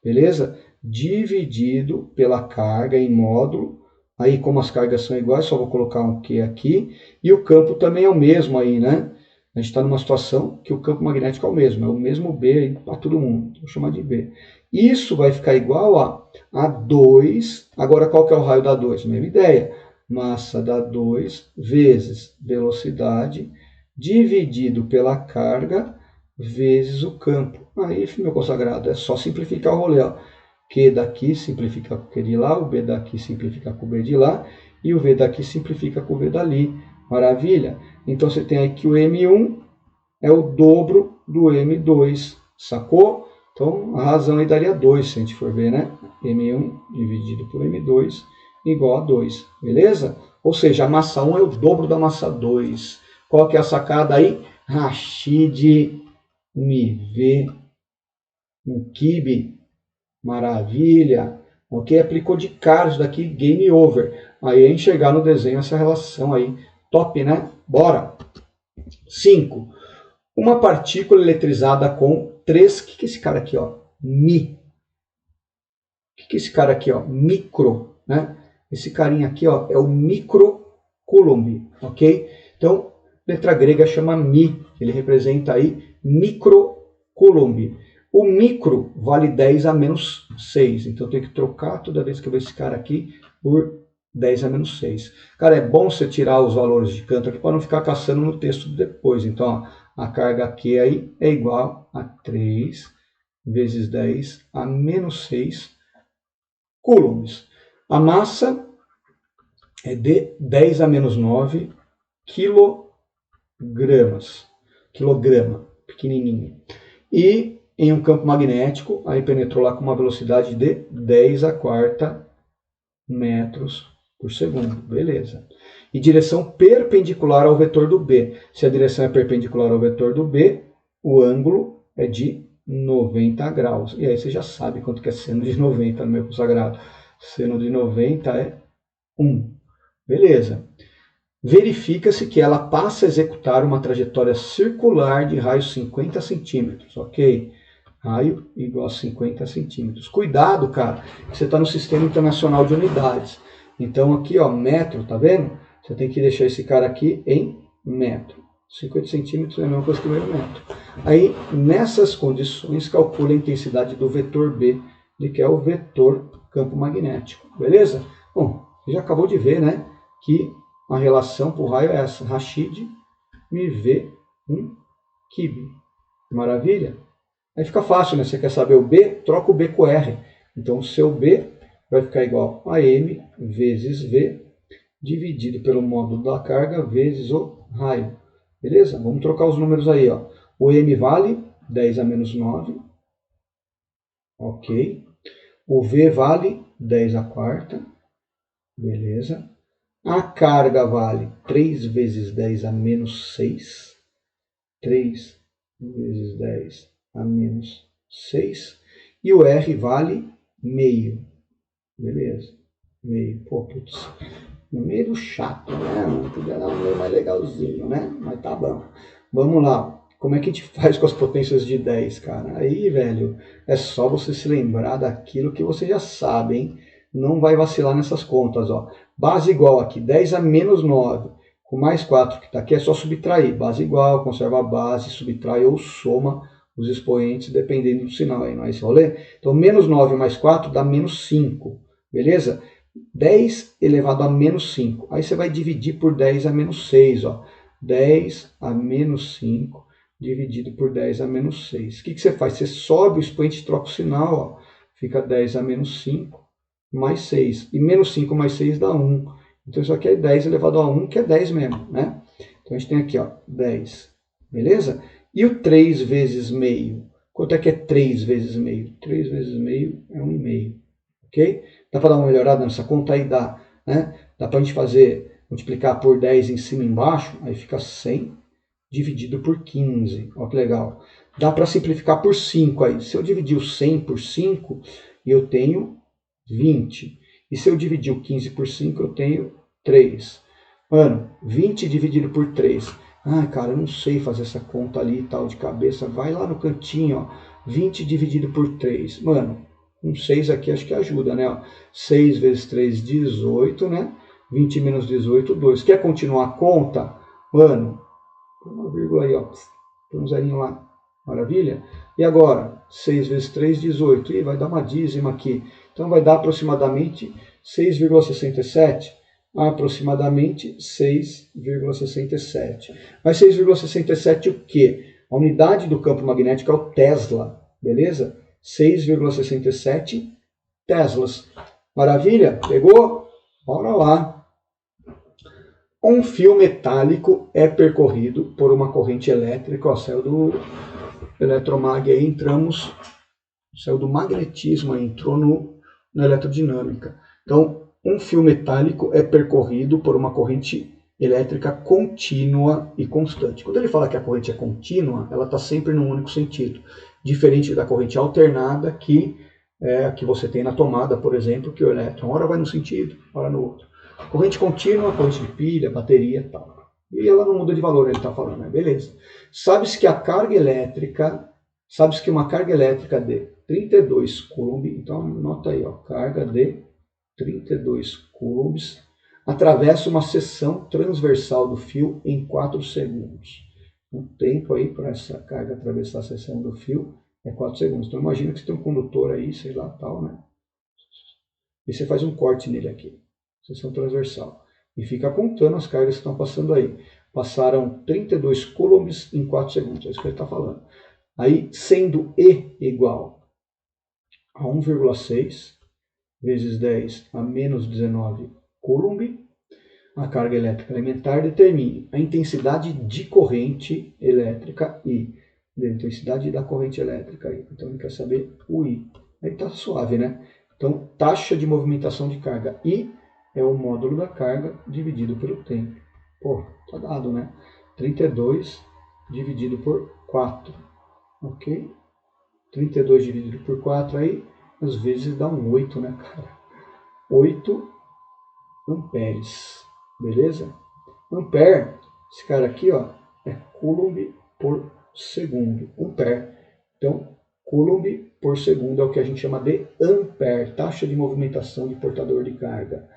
beleza? Dividido pela carga em módulo. Aí, como as cargas são iguais, só vou colocar um Q aqui. E o campo também é o mesmo aí, né? A gente está numa situação que o campo magnético é o mesmo B aí para todo mundo. Vou chamar de B. Isso vai ficar igual a 2. Agora, qual que é o raio da 2? Mesma ideia. Massa da 2 vezes velocidade dividido pela carga vezes o campo. Aí, meu consagrado, é só simplificar o rolê, ó. Q daqui simplifica com o Q de lá, o B daqui simplifica com o B de lá, e o V daqui simplifica com o V dali. Maravilha? Então você tem aí que o M1 é o dobro do M2, sacou? Então a razão aí daria 2, se a gente for ver, né? M1 dividido por M2 igual a 2, beleza? Ou seja, a massa 1 é o dobro da massa 2. Qual que é a sacada aí? Rashid me vê um kibe. Maravilha. Ok? Aplicou de cara isso daqui, game over. Aí é enxergar no desenho essa relação aí. Top, né? Bora. 5. Uma partícula eletrizada com 3... O que é esse cara aqui, ó? Mi. O que é esse cara aqui, ó? Micro, né? Esse carinha aqui, ó, é o microcoulomb, ok? Então, letra grega chama Mi. Ele representa aí microcoulomb. O micro vale 10 a menos 6. Então, eu tenho que trocar toda vez que eu ver esse cara aqui por 10 a menos 6. Cara, é bom você tirar os valores de canto aqui para não ficar caçando no texto depois. Então, ó, a carga Q aí é igual a 3 vezes 10 a menos 6 coulombs. A massa é de 10 a menos 9 quilogramas. Quilograma, pequenininho. E em um campo magnético, aí penetrou lá com uma velocidade de 10 a quarta metros por segundo. Beleza. E direção perpendicular ao vetor do B. Se a direção é perpendicular ao vetor do B, o ângulo é de 90 graus. E aí você já sabe quanto que é seno de 90 no meu consagrado. Seno de 90 é 1. Beleza. Verifica-se que ela passa a executar uma trajetória circular de raio 50 centímetros, ok? Raio igual a 50 centímetros. Cuidado, cara, você está no Sistema Internacional de Unidades. Então aqui, ó, metro, tá vendo? Você tem que deixar esse cara aqui em metro. 50 centímetros é a mesma coisa que meio metro. Aí, nessas condições, calcula a intensidade do vetor B, que é o vetor campo magnético. Beleza? Bom, você já acabou de ver, né, que a relação para o raio é essa. Rashid me vê um Kib. Maravilha? Aí fica fácil, né? Você quer saber o B? Troca o B com o R. Então, o seu B vai ficar igual a M vezes V, dividido pelo módulo da carga, vezes o raio. Beleza? Vamos trocar os números aí, ó. O M vale 10 a menos 9. Ok. O V vale 10 a quarta. Beleza. A carga vale 3 vezes 10 a menos 6. 3 vezes 10 a menos 6. E o R vale meio. Beleza. Meio. Pô, putz. Meio chato, né? Não podia dar um meio mais legalzinho, né? Mas tá bom. Vamos lá. Como é que a gente faz com as potências de 10, cara? Aí, velho, é só você se lembrar daquilo que você já sabe, hein? Não vai vacilar nessas contas, ó. Base igual aqui, 10 a menos 9, com mais 4 que está aqui, é só subtrair. Base igual, conserva a base, subtrai ou soma os expoentes, dependendo do sinal aí, não é esse rolê? Então, menos 9 mais 4 dá menos 5, beleza? 10 elevado a menos 5. Aí você vai dividir por 10 a menos 6, ó. 10 a menos 5 dividido por 10 a menos 6. O que você faz? Você sobe o expoente e troca o sinal, ó. Fica 10 a menos 5 mais 6. E menos 5 mais 6 dá 1. Então isso aqui é 10 elevado a 1, que é 10 mesmo, né? Então a gente tem aqui, ó, 10. Beleza? E o 3 vezes meio? Quanto é que é 3 vezes meio? 3 vezes meio é 1,5. Ok? Dá para dar uma melhorada nessa conta? Aí dá, né? Dá para a gente fazer, multiplicar por 10 em cima e embaixo, aí fica 100 dividido por 15. Olha que legal. Dá para simplificar por 5 aí. Se eu dividir o 100 por 5, eu tenho 20. E se eu dividir o 15 por 5, eu tenho 3. Mano, 20 dividido por 3. Ah, cara, eu não sei fazer essa conta ali e tal de cabeça. Vai lá no cantinho, ó. 20 dividido por 3. Mano, um 6 aqui acho que ajuda, né? Ó. 6 vezes 3, 18, né? 20 menos 18, 2. Quer continuar a conta? Mano, uma vírgula aí, ó. Tem um zerinho lá. Maravilha? E agora? 6 vezes 3, 18. Ih, vai dar uma dízima aqui. Então vai dar aproximadamente 6,67. Aproximadamente 6,67. Mas 6,67 o quê? A unidade do campo magnético é o Tesla. Beleza? 6,67 Teslas. Maravilha? Pegou? Bora lá. Um fio metálico é percorrido por uma corrente elétrica. Ó, saiu do eletromag aí, entramos. Saiu do magnetismo aí, entrou na eletrodinâmica. Então, um fio metálico é percorrido por uma corrente elétrica contínua e constante. Quando ele fala que a corrente é contínua, ela está sempre num único sentido. Diferente da corrente alternada, que é a que você tem na tomada, por exemplo, que o elétron ora vai num sentido, ora no outro. Corrente contínua, corrente de pilha, bateria e tal. E ela não muda de valor, ele está falando, né? Beleza. Sabe-se que uma carga elétrica de 32 coulomb, então anota aí, ó, carga de 32 coulombs, atravessa uma seção transversal do fio em 4 segundos. O tempo aí para essa carga atravessar a seção do fio é 4 segundos. Então imagina que você tem um condutor aí, sei lá, tal, né? E você faz um corte nele aqui, seção transversal. E fica contando as cargas que estão passando aí. Passaram 32 coulombs em 4 segundos, é isso que ele está falando. Aí, sendo E igual a 1,6 vezes 10 a menos 19 coulomb, a carga elétrica elementar determine a intensidade de corrente elétrica I. A intensidade da corrente elétrica I. Então, ele quer saber o I. Aí tá suave, né? Então, taxa de movimentação de carga I é o módulo da carga dividido pelo tempo. Pô, tá dado, né? 32 dividido por 4. Ok? 32 dividido por 4 aí, às vezes dá um 8, né, cara? 8 amperes. Beleza? Ampere, esse cara aqui, ó, é coulomb por segundo. Ampere. Então, coulomb por segundo é o que a gente chama de ampere, taxa de movimentação de portador de carga.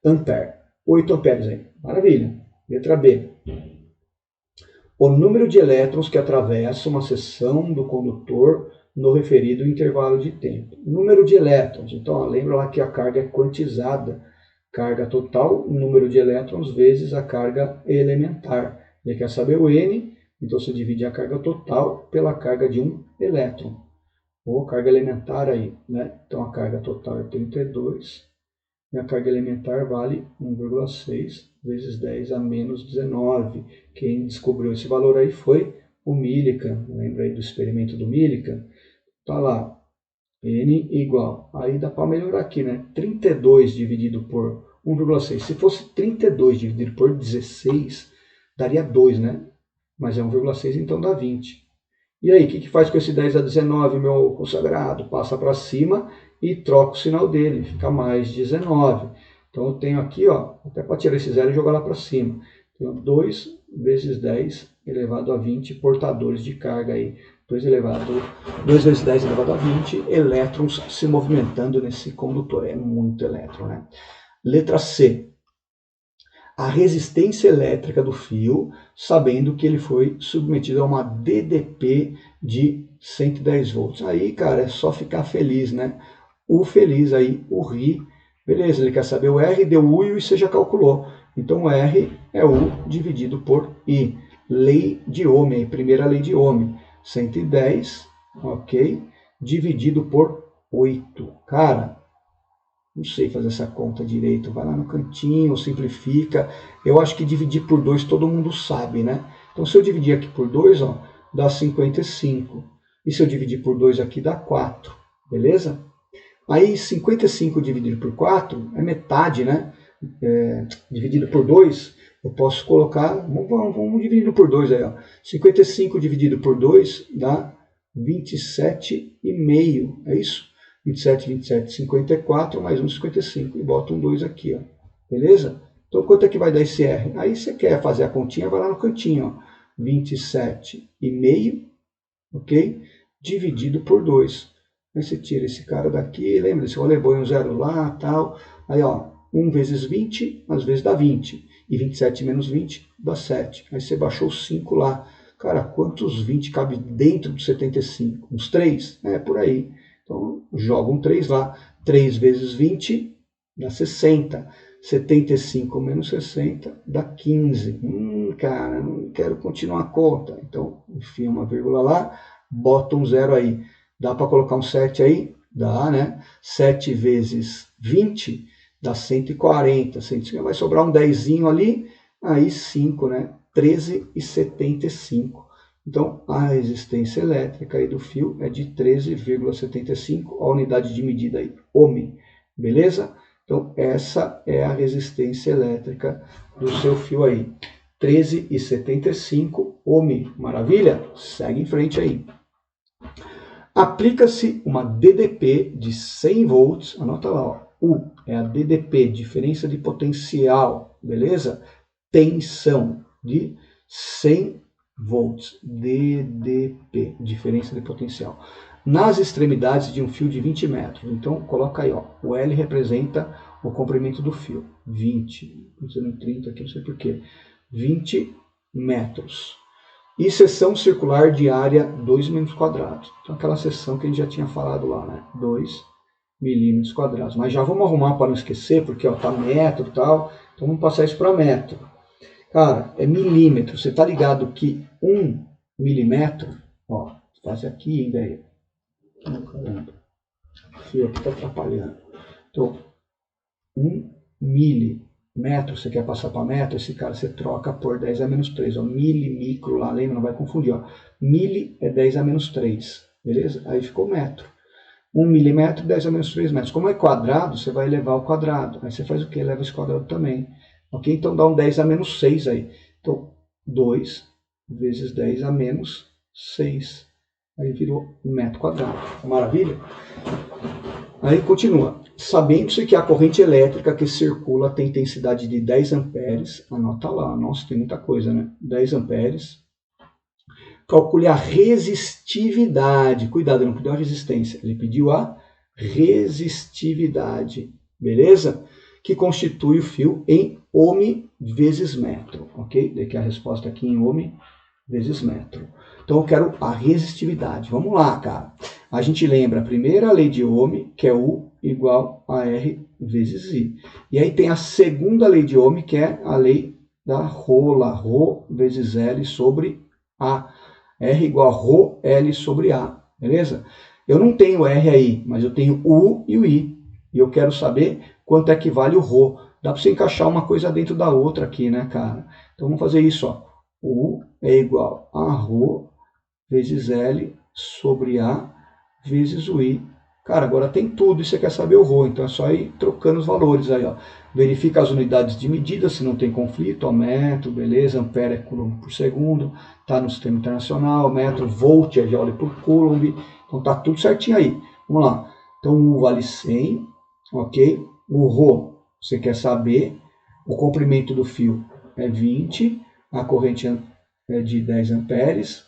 Ampere. 8 amperes aí. Maravilha. Letra B. O número de elétrons que atravessa uma seção do condutor no referido intervalo de tempo. Número de elétrons. Então, ó, lembra lá que a carga é quantizada. Carga total, número de elétrons, vezes a carga elementar. Ele quer saber o N, então você divide a carga total pela carga de um elétron. Ou carga elementar aí, né? Então a carga total é 32, e a carga elementar vale 1,6 vezes 10 a menos 19. Quem descobriu esse valor aí foi o Millikan. Lembra aí do experimento do Millikan? Tá lá. N igual, aí dá para melhorar aqui, né? 32 dividido por 1,6. Se fosse 32 dividido por 16, daria 2, né? Mas é 1,6, então dá 20. E aí, o que faz com esse 10 a 19, meu consagrado? Passa para cima e troca o sinal dele, fica mais 19. Então eu tenho aqui, ó, até para tirar esse zero e jogar lá para cima. Tenho 2 vezes 10 elevado a 20 portadores de carga aí. 2 vezes 10 elevado a 20 elétrons se movimentando nesse condutor. É muito elétron, né? Letra C. A resistência elétrica do fio, sabendo que ele foi submetido a uma DDP de 110 volts. Aí, cara, é só ficar feliz, né? O feliz aí, o RI. Beleza, ele quer saber o R, deu U e o I você já calculou. Então, o R é U dividido por I. Lei de Ohm, aí, primeira lei de Ohm. 110, ok? Dividido por 8. Cara, não sei fazer essa conta direito. Vai lá no cantinho, simplifica. Eu acho que dividir por 2 todo mundo sabe, né? Então, se eu dividir aqui por 2, ó, dá 55. E se eu dividir por 2 aqui, dá 4. Beleza? Aí, 55 dividido por 4 é metade, né? Dividido por 2, eu posso colocar... Vamos dividindo por 2 aí, ó. 55 dividido por 2 dá 27,5. É isso? 27, 27, 54, mais um 55. E bota um 2 aqui, ó. Beleza? Então, quanto é que vai dar esse R? Aí, você quer fazer a continha, vai lá no cantinho, ó. 27,5, ok? Dividido por 2. Aí você tira esse cara daqui, lembra? Esse rolê põe um zero lá, tal. Aí, ó, 1 vezes 20, às vezes dá 20. E 27 menos 20 dá 7. Aí você baixou 5 lá. Cara, quantos 20 cabe dentro do 75? Uns 3? É, por aí. Então, joga um 3 lá. 3 vezes 20 dá 60. 75 menos 60 dá 15. Cara, não quero continuar a conta. Então, enfia uma vírgula lá, bota um 0 aí. Dá para colocar um 7 aí? Dá, né? 7 vezes 20 dá 140. 150, vai sobrar um 10zinho ali, aí 5, né? 13,75. Então, a resistência elétrica aí do fio é de 13,75, a unidade de medida aí, ohm. Beleza? Então, essa é a resistência elétrica do seu fio aí. 13,75 ohm. Maravilha? Segue em frente aí. Aplica-se uma DDP de 100 volts, anota lá, ó, U é a DDP, diferença de potencial, beleza? Tensão, de 100 volts, DDP, diferença de potencial, nas extremidades de um fio de 20 metros. Então, coloca aí, ó, o L representa o comprimento do fio, 20, usando 30 aqui, não sei porquê, 20 metros. E seção circular de área 2 milímetros quadrados. Então, aquela seção que a gente já tinha falado lá, né? 2 milímetros quadrados. Mas já vamos arrumar para não esquecer, porque ó, tá metro e tal. Então, vamos passar isso para metro. Cara, é milímetro. Você tá ligado que 1 milímetro, ó, faz aqui, hein, velho? Caramba. O fio aqui tá atrapalhando. Então, 1 milímetro, você quer passar para metro, esse cara você troca por 10 a menos 3. Ó, milimicro lá, lembra? Não vai confundir. Ó. Mili é 10 a menos 3. Beleza? Aí ficou metro. 1 milímetro, 10 a menos 3 metros. Como é quadrado, você vai elevar ao quadrado. Aí você faz o quê? Eleva esse quadrado também. Ok? Então dá um 10 a menos 6 aí. Então, 2 vezes 10 a menos 6. Aí virou metro quadrado. Maravilha? Aí continua. Sabendo-se que a corrente elétrica que circula tem intensidade de 10 amperes, anota lá, nossa, tem muita coisa, né? 10 amperes. Calcule a resistividade. Cuidado, ele não pediu a resistência, ele pediu a resistividade, beleza? Que constitui o fio em ohm vezes metro, ok? Daqui a resposta aqui em ohm vezes metro. Então eu quero a resistividade. Vamos lá, cara. A gente lembra a primeira lei de Ohm, que é U igual a R vezes I. E aí tem a segunda lei de Ohm, que é a lei da rola, Rho vezes L sobre A. R igual a Rho L sobre A, beleza? Eu não tenho R aí, mas eu tenho U e o I. E eu quero saber quanto é que vale o Rho. Dá para você encaixar uma coisa dentro da outra aqui, né, cara? Então vamos fazer isso, ó. U é igual a Rho vezes L sobre A vezes o I. Cara, agora tem tudo e você quer saber o Rho, então é só ir trocando os valores aí, ó. Verifica as unidades de medida, se não tem conflito, ó, metro, beleza, ampere é coulomb por segundo, tá no sistema internacional, metro, volt é joule por coulomb, então tá tudo certinho aí. Vamos lá, então o U vale 100, ok? O Rho, você quer saber, o comprimento do fio é 20, a corrente é de 10 amperes,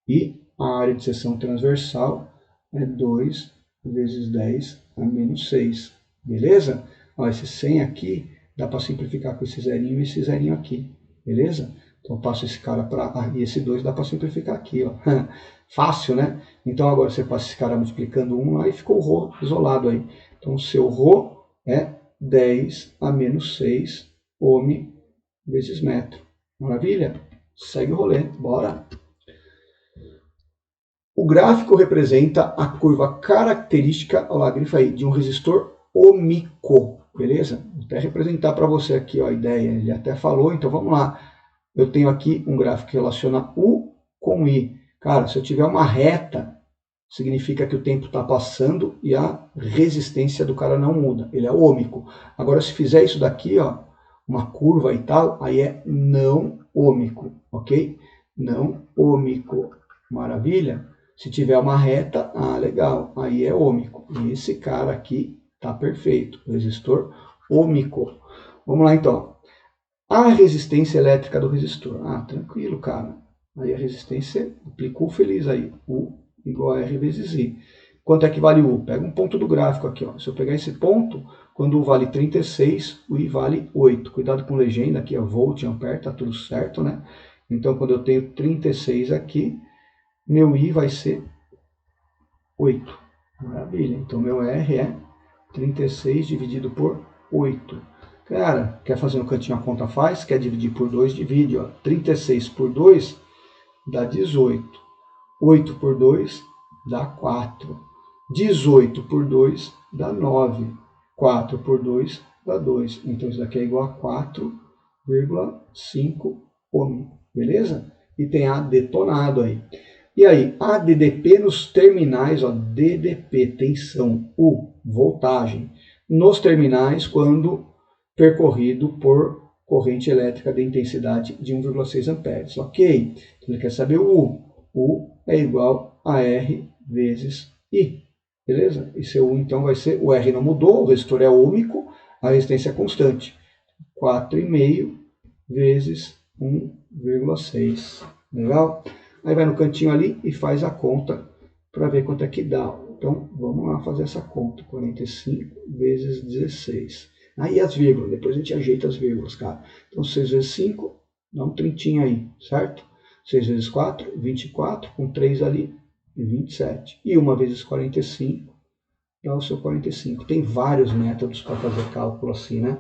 e a área de seção transversal é 2 vezes 10 a menos 6. Beleza? Ó, esse 100 aqui dá para simplificar com esse zerinho e esse zerinho aqui. Beleza? Então eu passo esse cara para... e esse 2 dá para simplificar aqui. Ó. Fácil, né? Então agora você passa esse cara multiplicando 1 lá e ficou o Rho isolado aí. Então o seu Rho é 10 a menos 6 ohm vezes metro. Maravilha? Segue o rolê. Bora! O gráfico representa a curva característica, olha lá, grifa aí, de um resistor ohmico, beleza? Vou até representar para você aqui ó, a ideia, ele até falou, então vamos lá. Eu tenho aqui um gráfico que relaciona U com I. Cara, se eu tiver uma reta, significa que o tempo está passando e a resistência do cara não muda, ele é ohmico. Agora, se fizer isso daqui, ó, uma curva e tal, aí é não ohmico, ok? Não ohmico, maravilha? Se tiver uma reta, legal, aí é ohmico. E esse cara aqui tá perfeito, resistor ohmico. Vamos lá então. A resistência elétrica do resistor. Tranquilo, cara. Aí a resistência aplicou feliz aí. U igual a R vezes I. Quanto é que vale U? Pega um ponto do gráfico aqui. Ó. Se eu pegar esse ponto, quando U vale 36, o I vale 8. Cuidado com legenda aqui, ó, volt, ampere, tá tudo certo, né? Então, quando eu tenho 36 aqui, meu I vai ser 8. Maravilha. Então, meu R é 36 dividido por 8. Cara, quer fazer no cantinho a conta? Faz. Quer dividir por 2? Divide. Ó. 36 por 2 dá 18. 8 por 2 dá 4. 18 por 2 dá 9. 4 por 2 dá 2. Então, isso daqui é igual a 4,5 ohm. Beleza? E tem A detonado aí. E aí, a DDP nos terminais, ó, DDP, tensão, U, voltagem, nos terminais quando percorrido por corrente elétrica de intensidade de 1,6 amperes, ok? Então ele quer saber o U. U é igual a R vezes I, beleza? E seu U então vai ser, o R não mudou, o resistor é ohmico, a resistência é constante, 4,5 vezes 1,6. Legal? Aí vai no cantinho ali e faz a conta para ver quanto é que dá. Então, vamos lá fazer essa conta. 45 vezes 16. Aí as vírgulas, depois a gente ajeita as vírgulas, cara. Então, 6 vezes 5, dá um trintinho aí, certo? 6 vezes 4, 24, com 3 ali, 27. E 1 vezes 45, dá o seu 45. Tem vários métodos para fazer cálculo assim, né?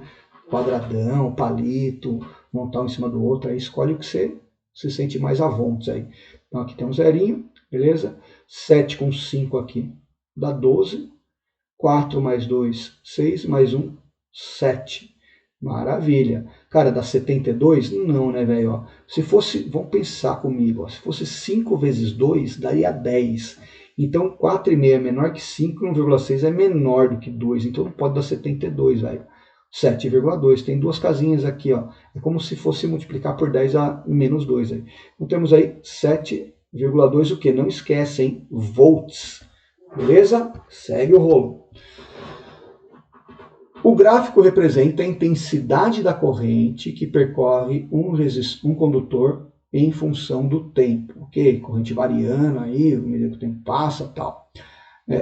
Quadradão, palito, montar um em cima do outro, aí escolhe o que você se sente mais à vontade aí. Então aqui tem um zerinho, beleza? 7 com 5 aqui dá 12. 4 mais 2, 6, mais 1, 7. Maravilha. Cara, dá 72? Não, né, velho? Se fosse, vamos pensar comigo, ó, se fosse 5 vezes 2, daria 10. Então 4,5 é menor que 5, 1,6 é menor do que 2, então não pode dar 72, velho. 7,2, tem duas casinhas aqui, ó. É como se fosse multiplicar por 10 a menos 2. Aí. Então temos aí 7,2, o que? Não esquece, hein? Volts. Beleza? Segue o rolo. O gráfico representa a intensidade da corrente que percorre um condutor em função do tempo. Ok? Corrente variando aí, à medida que o tempo passa, tal.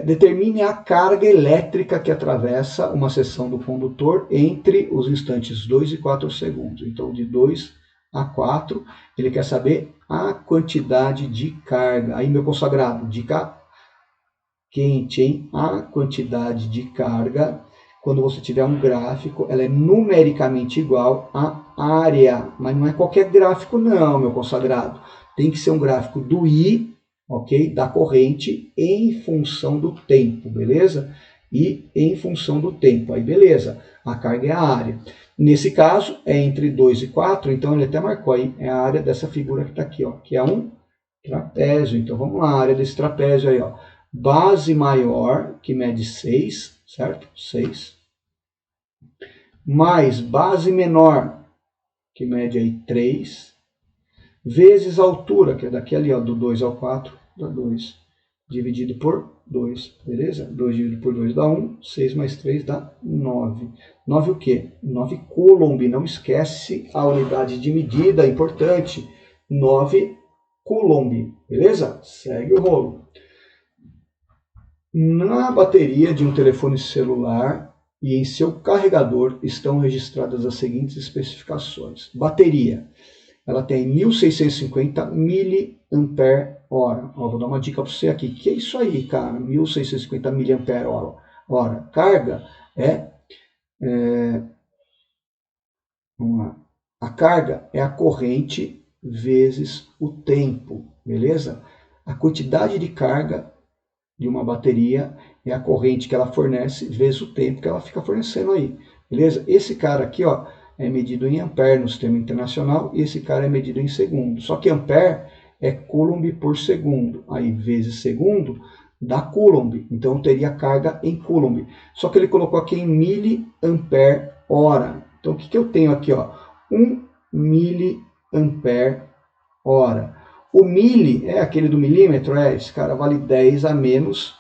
Determine a carga elétrica que atravessa uma seção do condutor entre os instantes 2 e 4 segundos. Então, de 2 a 4, ele quer saber a quantidade de carga. Aí, meu consagrado, dica quente, hein? A quantidade de carga, quando você tiver um gráfico, ela é numericamente igual à área. Mas não é qualquer gráfico não, meu consagrado. Tem que ser um gráfico do I, ok? Da corrente em função do tempo, beleza? E em função do tempo, aí beleza. A carga é a área. Nesse caso, é entre 2 e 4, então ele até marcou aí, é a área dessa figura que está aqui, ó, que é um trapézio. Então vamos lá, a área desse trapézio aí, ó. Base maior, que mede 6, certo? 6. Mais base menor, que mede aí 3. Vezes a altura, que é daqui ali, ó, do 2 ao 4, dá 2. Dividido por 2, beleza? 2 dividido por 2 dá 1. 6 mais 3 dá 9. 9 o quê? 9 coulomb. Não esquece a unidade de medida, importante. 9 coulomb, beleza? Segue o rolo. Na bateria de um telefone celular e em seu carregador estão registradas as seguintes especificações. Bateria, ela tem 1650 mAh. Vou dar uma dica para você aqui. Que é isso aí, cara? 1650 mAh. Carga vamos lá. A carga é a corrente vezes o tempo, beleza? A quantidade de carga de uma bateria é a corrente que ela fornece vezes o tempo que ela fica fornecendo aí, beleza? Esse cara aqui, ó, é medido em ampere no sistema internacional e esse cara é medido em segundo. Só que ampere é coulomb por segundo, aí vezes segundo dá coulomb, então teria carga em coulomb. Só que ele colocou aqui em miliampere hora. Então o que eu tenho aqui, ó? 1 miliampere hora. O mili é aquele do milímetro, esse cara vale 10 a menos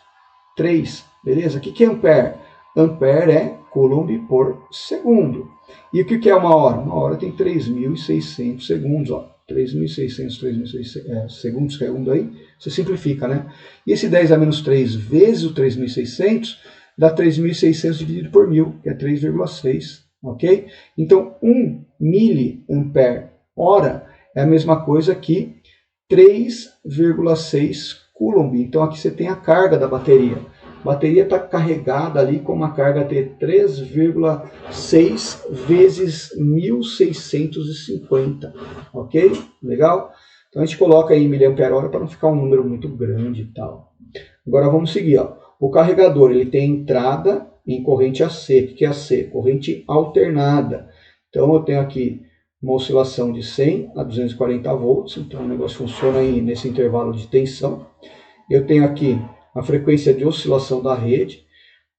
3, beleza? O que é ampere? Ampere é coulomb por segundo. E o que é uma hora? Uma hora tem 3.600 segundos, ó. 3.600 segundos, que é um daí, você simplifica, né? E esse 10 a menos 3 vezes o 3.600 dá 3.600 dividido por 1.000, que é 3,6, ok? Então, 1 miliampere hora é a mesma coisa que 3,6 coulomb. Então aqui você tem a carga da bateria. A bateria está carregada ali com uma carga de 3,6 vezes 1650. Ok? Legal? Então a gente coloca aí em miliampere-hora para não ficar um número muito grande e tal. Agora vamos seguir. Ó. O carregador ele tem entrada em corrente AC. O que é AC? Corrente alternada. Então eu tenho aqui uma oscilação de 100 a 240 volts, então o negócio funciona aí nesse intervalo de tensão. Eu tenho aqui a frequência de oscilação da rede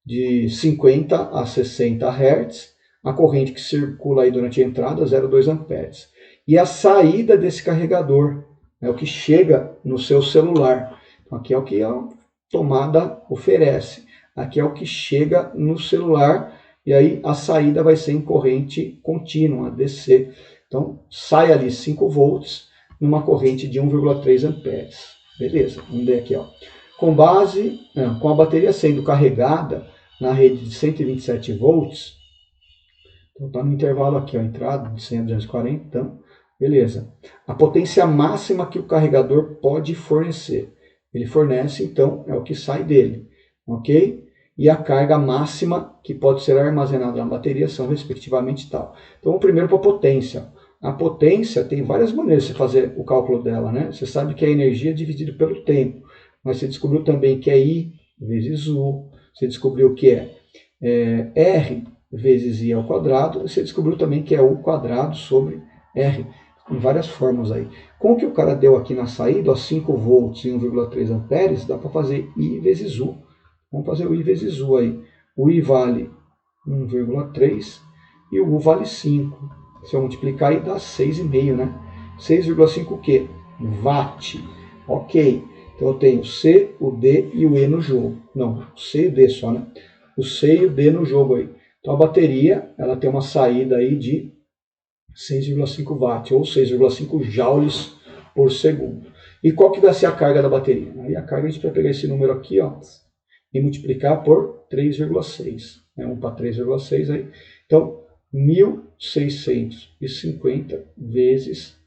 de 50 a 60 Hz, a corrente que circula aí durante a entrada, 0,2 amperes. E a saída desse carregador, é o que chega no seu celular. Então, aqui é o que a tomada oferece. Aqui é o que chega no celular, e aí a saída vai ser em corrente contínua, DC. Então, sai ali 5 volts numa corrente de 1,3 amperes. Beleza, vamos ver aqui, ó. Com a bateria sendo carregada na rede de 127 volts, então está no intervalo aqui, ó, entrada de 100 a 240, então, beleza. A potência máxima que o carregador pode fornecer. Ele fornece, então, é o que sai dele, ok? E a carga máxima que pode ser armazenada na bateria são, respectivamente, tal. Então, primeiro para a potência. A potência tem várias maneiras de você fazer o cálculo dela, né? Você sabe que é a energia dividida pelo tempo, mas você descobriu também que é I vezes U, você descobriu que é R vezes I ao quadrado, e você descobriu também que é U quadrado sobre R, em várias formas aí. Com o que o cara deu aqui na saída, 5 volts e 1,3 amperes, dá para fazer I vezes U. Vamos fazer o I vezes U aí. O I vale 1,3 e o U vale 5. Se eu multiplicar aí dá 6,5, né? 6,5 o quê? Watt. Ok. Então eu tenho o C, o D e o E no jogo. Não, o C e o D só, né? O C e o D no jogo aí. Então a bateria, ela tem uma saída aí de 6,5 watt, ou 6,5 joules por segundo. E qual que vai ser a carga da bateria? Aí a carga a gente vai pegar esse número aqui, ó, e multiplicar por 3,6. Né? 1 para 3,6 aí. Então, 1.650 vezes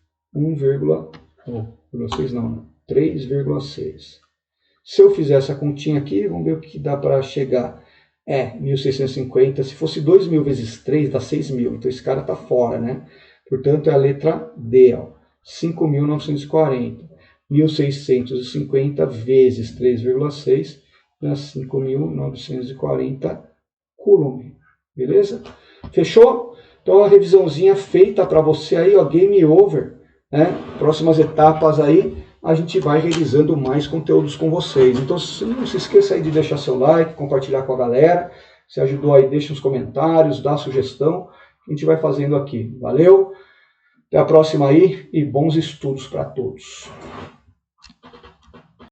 3,6. Se eu fizer essa continha aqui, vamos ver o que dá para chegar. 1.650. Se fosse 2.000 vezes 3, dá 6.000. Então esse cara está fora, né? Portanto, é a letra D, ó. 5.940. 1.650 vezes 3,6 dá 5.940 coulomb. Beleza? Fechou? Então, a revisãozinha feita para você aí, ó, game over, né? Próximas etapas aí, a gente vai revisando mais conteúdos com vocês. Então, não se esqueça aí de deixar seu like, compartilhar com a galera. Se ajudou aí, deixa nos comentários, dá sugestão. A gente vai fazendo aqui. Valeu? Até a próxima aí e bons estudos para todos.